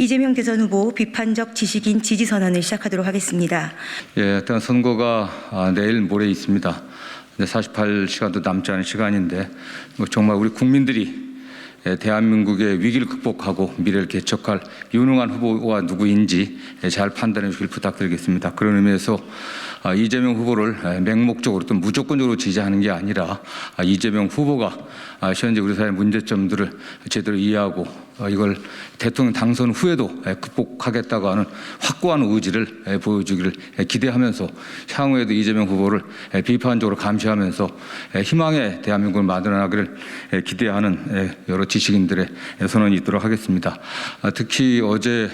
이재명 대선 후보 비판적 지식인 지지 선언을 시작하도록 하겠습니다. 예, 일단 선거가 내일 모레 있습니다. 48시간도 남지 않은 시간인데 정말 우리 국민들이 대한민국의 위기를 극복하고 미래를 개척할 유능한 후보가 누구인지 잘 판단해 주길 부탁드리겠습니다. 그런 의미에서 이재명 후보를 맹목적으로 또 무조건적으로 지지하는 게 아니라 이재명 후보가 현재 우리 사회의 문제점들을 제대로 이해하고 이걸 대통령 당선 후에도 극복하겠다고 하는 확고한 의지를 보여주기를 기대하면서 향후에도 이재명 후보를 비판적으로 감시하면서 희망의 대한민국을 만들어나기를 기대하는 여러 지식인들의 선언이 있도록 하겠습니다. 특히 어제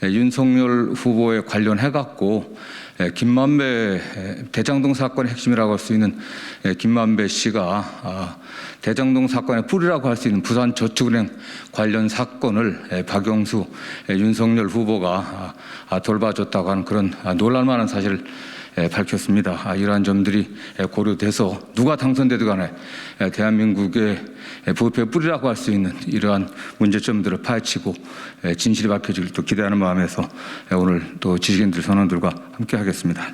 윤석열 후보에 관련해갖고 김만배 대장동 사건의 핵심이라고 할 수 있는 김만배 씨가 대장동 사건의 뿌리라고 할 수 있는 부산저축은행 관련 사건을 박영수 윤석열 후보가 돌봐줬다고 하는 그런 놀랄만한 사실을 밝혔습니다. 이러한 점들이 고려돼서 누가 당선되든 간에 대한민국의 부패 뿌리라고 할 수 있는 이러한 문제점들을 파헤치고 진실이 밝혀지길 또 기대하는 마음에서 오늘 또 지식인들 선언들과 함께 하겠습니다.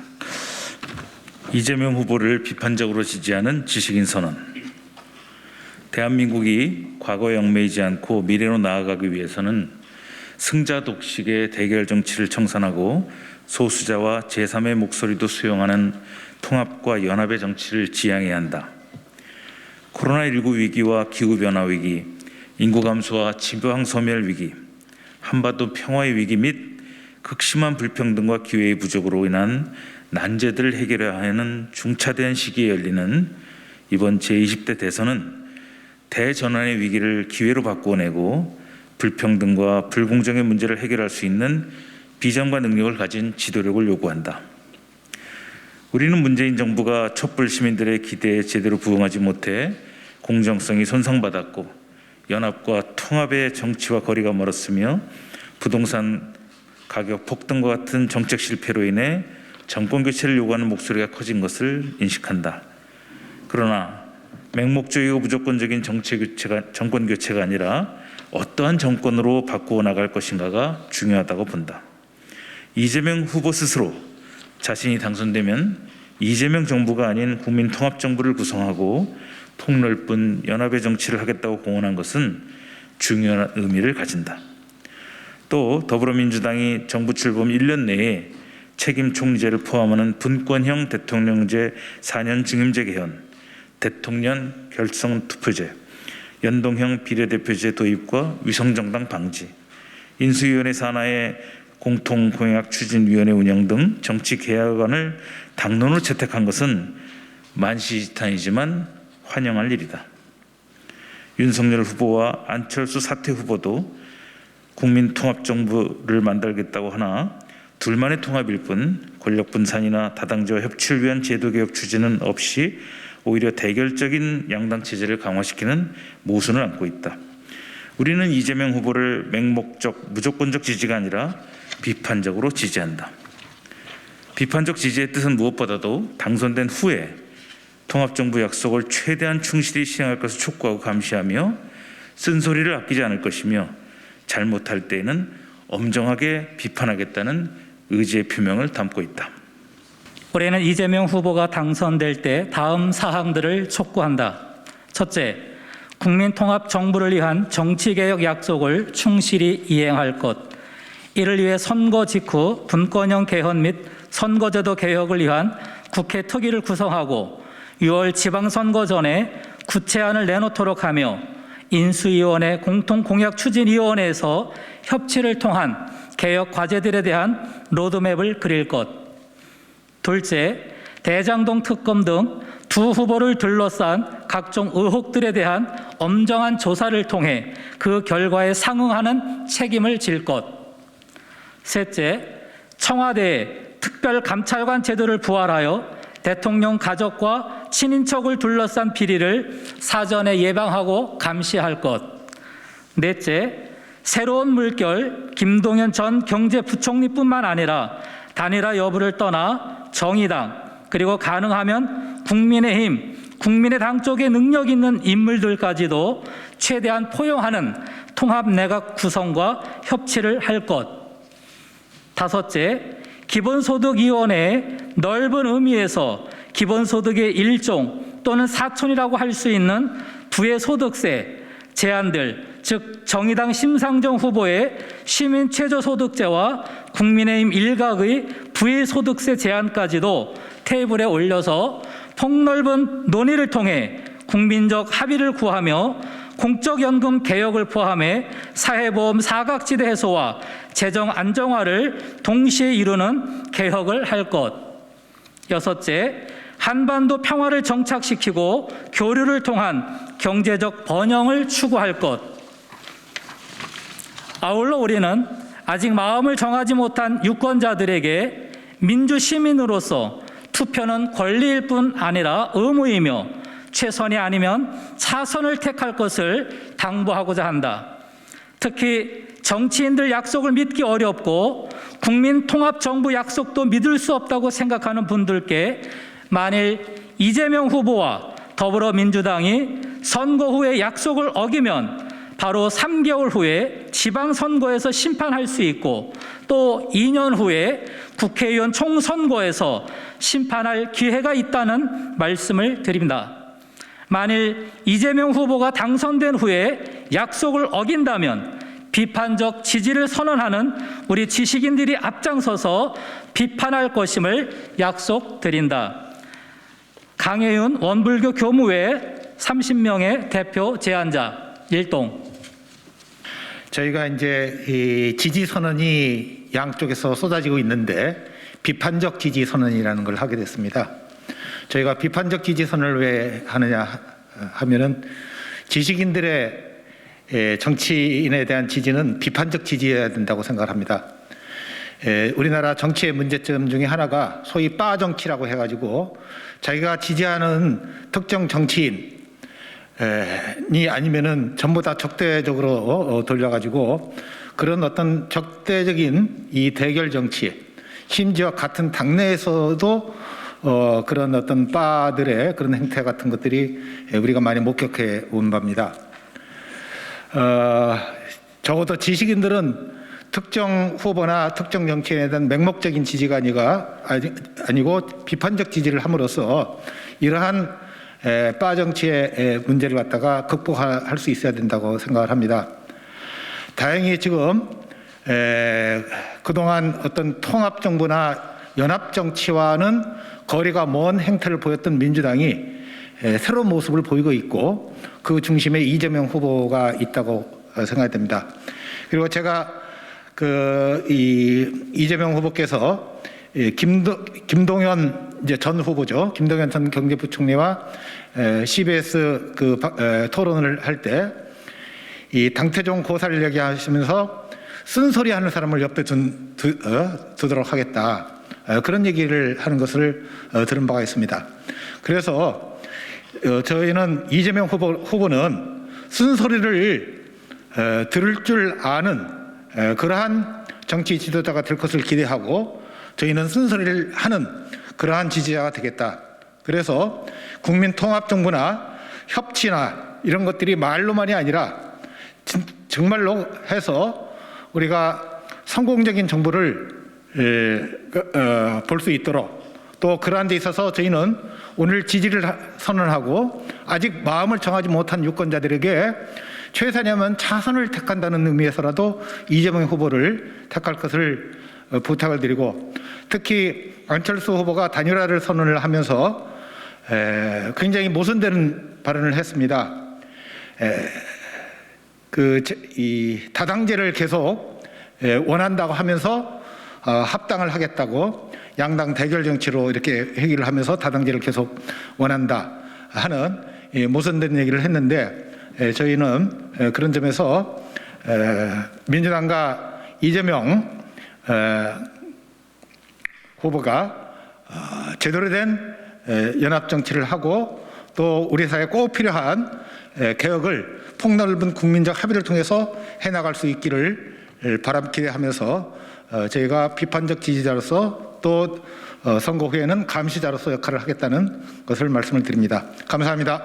이재명 후보를 비판적으로 지지하는 지식인 선언. 대한민국이 과거에 얽매이지 않고 미래로 나아가기 위해서는 승자 독식의 대결 정치를 청산하고 소수자와 제3의 목소리도 수용하는 통합과 연합의 정치를 지향해야 한다. 코로나19 위기와 기후변화 위기, 인구 감소와 지방 소멸 위기, 한반도 평화의 위기 및 극심한 불평등과 기회의 부족으로 인한 난제들을 해결해야 하는 중차대한 시기에 열리는 이번 제20대 대선은 대전환의 위기를 기회로 바꾸어내고 불평등과 불공정의 문제를 해결할 수 있는 비전과 능력을 가진 지도력을 요구한다. 우리는 문재인 정부가 촛불 시민들의 기대에 제대로 부응하지 못해 공정성이 손상받았고 연합과 통합의 정치와 거리가 멀었으며 부동산 가격 폭등과 같은 정책 실패로 인해 정권 교체를 요구하는 목소리가 커진 것을 인식한다. 그러나 맹목적이고 무조건적인 정권 교체가 아니라 어떠한 정권으로 바꾸어 나갈 것인가가 중요하다고 본다. 이재명 후보 스스로 자신이 당선되면 이재명 정부가 아닌 국민통합정부를 구성하고 폭넓은 연합의 정치를 하겠다고 공언한 것은 중요한 의미를 가진다. 또 더불어민주당이 정부 출범 1년 내에 책임 총리제를 포함하는 분권형 대통령제 4년 중임제 개헌, 대통령 결성 투표제, 연동형 비례대표제 도입과 위성정당 방지, 인수위원회 산하의 공통공약 추진위원회 운영 등 정치 개혁안을 당론으로 채택한 것은 만시지탄이지만 환영할 일이다. 윤석열 후보와 안철수 사퇴 후보도 국민통합정부를 만들겠다고 하나 둘만의 통합일 뿐 권력분산이나 다당제와 협치를 위한 제도개혁 추진은 없이 오히려 대결적인 양당체제를 강화시키는 모순을 안고 있다. 우리는 이재명 후보를 맹목적, 무조건적 지지가 아니라 비판적으로 지지한다. 비판적 지지의 뜻은 무엇보다도 당선된 후에 통합정부 약속을 최대한 충실히 시행할 것을 촉구하고 감시하며 쓴소리를 아끼지 않을 것이며 잘못할 때에는 엄정하게 비판하겠다는 의지의 표명을 담고 있다. 올해는 이재명 후보가 당선될 때 다음 사항들을 촉구한다. 첫째, 국민통합정부를 위한 정치개혁 약속을 충실히 이행할 것. 이를 위해 선거 직후 분권형 개헌 및 선거제도 개혁을 위한 국회 특위를 구성하고 6월 지방선거 전에 구체안을 내놓도록 하며 인수위원회 공통공약추진위원회에서 협치를 통한 개혁 과제들에 대한 로드맵을 그릴 것. 둘째, 대장동 특검 등 두 후보를 둘러싼 각종 의혹들에 대한 엄정한 조사를 통해 그 결과에 상응하는 책임을 질 것. 셋째, 청와대에 특별감찰관 제도를 부활하여 대통령 가족과 친인척을 둘러싼 비리를 사전에 예방하고 감시할 것. 넷째, 새로운 물결 김동연 전 경제부총리뿐만 아니라 단일화 여부를 떠나 정의당 그리고 가능하면 국민의힘, 국민의당 쪽에 능력 있는 인물들까지도 최대한 포용하는 통합 내각 구성과 협치를 할 것. 다섯째, 기본소득위원회의 넓은 의미에서 기본소득의 일종 또는 사촌이라고 할 수 있는 부의-소득세 제한들, 즉 정의당 심상정 후보의 시민 최저소득제와 국민의힘 일각의 부의-소득세 제한까지도 테이블에 올려서 폭넓은 논의를 통해 국민적 합의를 구하며 공적연금 개혁을 포함해 사회보험 사각지대 해소와 재정 안정화를 동시에 이루는 개혁을 할 것. 여섯째, 한반도 평화를 정착시키고 교류를 통한 경제적 번영을 추구할 것. 아울러 우리는 아직 마음을 정하지 못한 유권자들에게 민주시민으로서 투표는 권리일 뿐 아니라 의무이며 최선이 아니면 차선을 택할 것을 당부하고자 한다. 특히 정치인들 약속을 믿기 어렵고 국민통합정부 약속도 믿을 수 없다고 생각하는 분들께 만일 이재명 후보와 더불어민주당이 선거 후에 약속을 어기면 바로 3개월 후에 지방선거에서 심판할 수 있고 또 2년 후에 국회의원 총선거에서 심판할 기회가 있다는 말씀을 드립니다. 만일 이재명 후보가 당선된 후에 약속을 어긴다면 비판적 지지를 선언하는 우리 지식인들이 앞장서서 비판할 것임을 약속드린다. 강혜윤 원불교 교무회 30명의 대표 제안자 일동. 저희가 이제 이 지지 선언이 양쪽에서 쏟아지고 있는데 비판적 지지 선언이라는 걸 하게 됐습니다. 저희가 비판적 지지 선언을 왜 하느냐 하면은 지식인들의 정치인에 대한 지지는 비판적 지지여야 된다고 생각을 합니다. 우리나라 정치의 문제점 중에 하나가 소위 빠정치라고 해가지고 자기가 지지하는 특정 정치인이 아니면은 전부 다 적대적으로 돌려가지고 그런 어떤 적대적인 이 대결 정치, 심지어 같은 당내에서도 그런 어떤 바들의 그런 행태 같은 것들이 우리가 많이 목격해 온 바입니다. 적어도 지식인들은 특정 후보나 특정 정치인에 대한 맹목적인 지지가 아니고 비판적 지지를 함으로써 이러한 빠정치의 문제를 갖다가 극복할 수 있어야 된다고 생각을 합니다. 다행히 지금 그동안 어떤 통합정부나 연합정치와는 거리가 먼 행태를 보였던 민주당이 새로운 모습을 보이고 있고 그 중심에 이재명 후보가 있다고 생각이 됩니다. 그리고 제가 이재명 후보께서 김동연 이제 전 후보죠. 김동연 전 경제부총리와 CBS 토론을 할 때 이 당태종 고사를 얘기하시면서 쓴소리하는 사람을 옆에 두도록 하겠다. 그런 얘기를 하는 것을 들은 바가 있습니다. 그래서 저희는 이재명 후보는 쓴소리를 들을 줄 아는 그러한 정치 지도자가 될 것을 기대하고 저희는 쓴소리를 하는 그러한 지지자가 되겠다. 그래서 국민통합정부나 협치나 이런 것들이 말로만이 아니라 정말로 해서 우리가 성공적인 정부를 볼 수 있도록 또 그러한 데 있어서 저희는 오늘 지지를 선언하고 아직 마음을 정하지 못한 유권자들에게 최선이면 차선을 택한다는 의미에서라도 이재명 후보를 택할 것을 부탁을 드리고 특히 안철수 후보가 단일화를 선언을 하면서 굉장히 모순되는 발언을 했습니다. 이 다당제를 계속 원한다고 하면서 합당을 하겠다고 양당 대결 정치로 이렇게 회기를 하면서 다당제를 계속 원한다 하는 모순된 얘기를 했는데 저희는 그런 점에서 민주당과 이재명 후보가 제대로 된 연합 정치를 하고 또 우리 사회에 꼭 필요한 개혁을 폭넓은 국민적 합의를 통해서 해나갈 수 있기를 기대하면서 저희가 비판적 지지자로서 또 선거 후에는 감시자로서 역할을 하겠다는 것을 말씀을 드립니다. 감사합니다.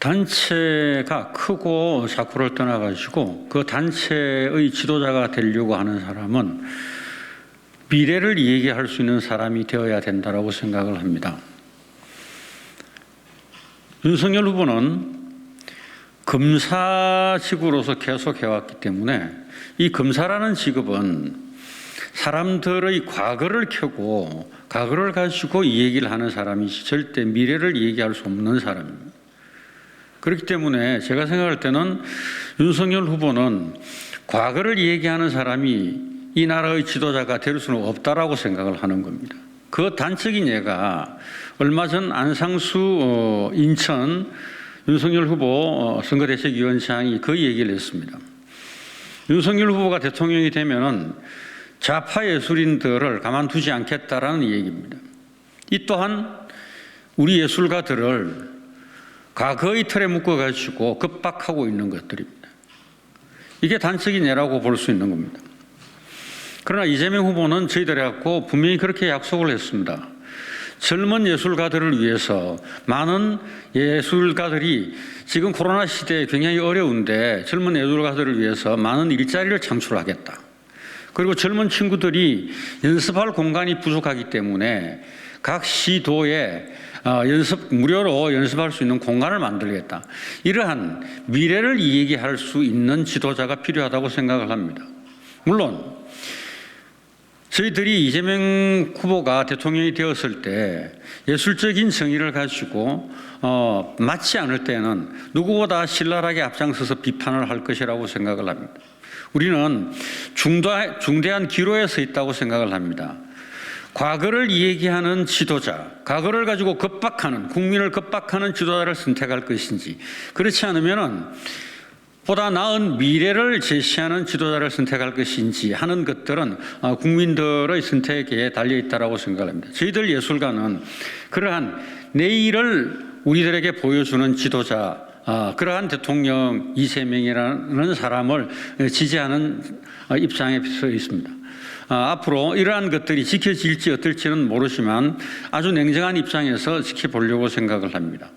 단체가 크고 자쿠를 떠나가지고 그 단체의 지도자가 되려고 하는 사람은 미래를 얘기할 수 있는 사람이 되어야 된다고 생각을 합니다. 윤석열 후보는 검사직으로서 계속 해왔기 때문에 이 검사라는 직업은 사람들의 과거를 켜고 과거를 가지고 이 얘기를 하는 사람이지 절대 미래를 얘기할 수 없는 사람입니다. 그렇기 때문에 제가 생각할 때는 윤석열 후보는 과거를 얘기하는 사람이 이 나라의 지도자가 될 수는 없다라고 생각을 하는 겁니다. 그 단적인 예가 얼마 전 안상수 인천 윤석열 후보 선거대책위원장이 그 얘기를 했습니다. 윤석열 후보가 대통령이 되면은 좌파 예술인들을 가만두지 않겠다라는 얘기입니다. 이 또한 우리 예술가들을 과거의 틀에 묶어가지고 급박하고 있는 것들입니다. 이게 단적인 예라고 볼 수 있는 겁니다. 그러나 이재명 후보는 저희들에 갖고 분명히 그렇게 약속을 했습니다. 젊은 예술가들을 위해서 많은 예술가들이 지금 코로나 시대에 굉장히 어려운데 젊은 예술가들을 위해서 많은 일자리를 창출하겠다. 그리고 젊은 친구들이 연습할 공간이 부족하기 때문에 각 시도에 무료로 연습할 수 있는 공간을 만들겠다. 이러한 미래를 얘기할 수 있는 지도자가 필요하다고 생각을 합니다. 물론 저희들이 이재명 후보가 대통령이 되었을 때 예술적인 정의를 가지고 맞지 않을 때는 누구보다 신랄하게 앞장서서 비판을 할 것이라고 생각을 합니다. 우리는 중대한 기로에 서 있다고 생각을 합니다. 과거를 얘기하는 지도자, 과거를 가지고 급박하는, 국민을 급박하는 지도자를 선택할 것인지, 그렇지 않으면 보다 나은 미래를 제시하는 지도자를 선택할 것인지 하는 것들은 국민들의 선택에 달려있다고 생각합니다. 저희들 예술가는 그러한 내일을 우리들에게 보여주는 지도자, 그러한 대통령 이재명이라는 사람을 지지하는 입장에 서 있습니다. 앞으로 이러한 것들이 지켜질지 어떨지는 모르지만 아주 냉정한 입장에서 지켜보려고 생각을 합니다.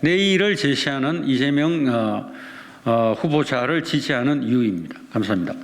내일을 제시하는 이재명 후보자를 지지하는 이유입니다. 감사합니다.